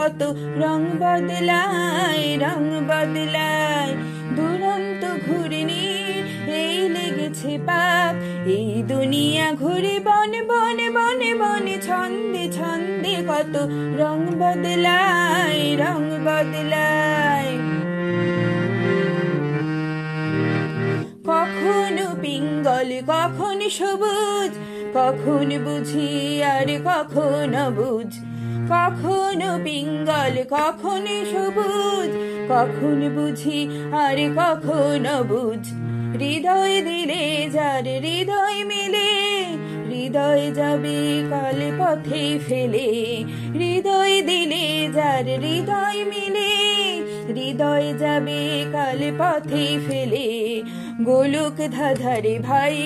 কত রং বদলায় দুরন্ত ঘূর্ণি এই লেগেছে পাক এই দুনিয়া ঘুরে বনে বনে বনে বনে ছন্দে ছন্দে কত রং বদলায় কখনো পিঙ্গল কখন সবুজ কখন বুঝি আর কখন বুঝ কখনো পিঙ্গল কখন সবুজ কখন বুঝি আর কখন বুঝ হৃদয় দিলে যার হৃদয় মেলে হৃদয় যাবে কাল পথে ফেলে হৃদয় দিলে যার হৃদয় মিলে হৃদয় যাবে কাল পথে ফেলে গোলক ধাধারে ভাই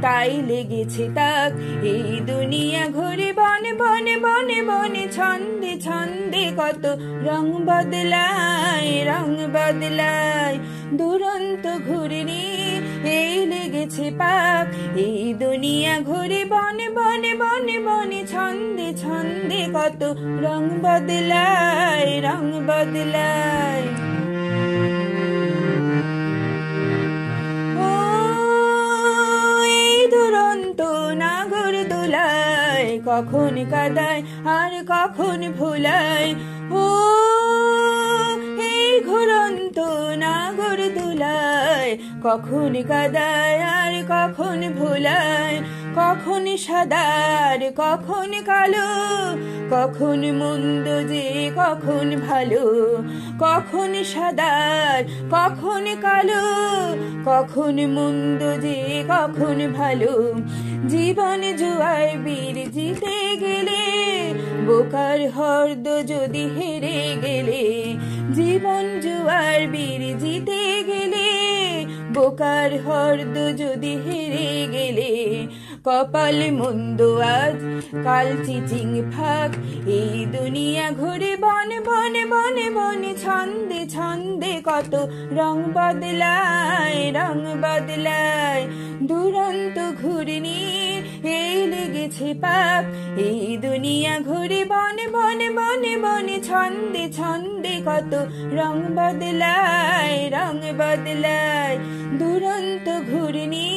তাই লেগেছে তাক এই দুনিয়া ঘুরে বনে বনে বনে বনে ছন্দে ছন্দে কত রং বদলায় দুরন্ত ঘূর্ণি এই লেগেছে পাক এই দুনিয়া ঘুরে বনে বনে বনে বনে ছন্দে ছন্দে কত রং বদলায় দুরন্ত নাগর দোলায় কখন কাদায় আর কখন ভোলায় ও এই ঘুরন্ত নাগর দোলায় কখন কাদায় আর কখন ভোলায় কখন সাদার কখন কালো কখন মন্দ যে কখন ভালো কখন সাদার কখন কালো কখন মন্দ যে কখন ভালো জীবন জুয়ার বীর জিতে গেলে বোকার হর্দ যদি হেরে গেলে জীবন জুয়ার বীর জিতে গেলে বোকার হর্দ যদি হেরে গেলে কপাল মন্দ আজ কাল চিচিং ফাঁক এই দুনিয়া ঘুরে বনে বনে বনে বনে ছন্দে ছন্দে কত রং বদলায় দুরন্ত ঘূর্ণি এই লেগেছে পাক এই দুনিয়া ঘুরে বনে বনে বনে বনে ছন্দে ছন্দে কত রং বদলায় দুরন্ত ঘূর্ণি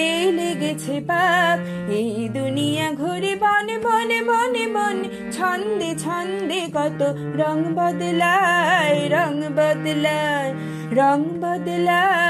এই লেগেছে পাক এই দুনিয়া ঘুরে বনে বনে বনে বনে ছন্দে ছন্দে কত রং বদলায় রং বদলায় রং বদলায়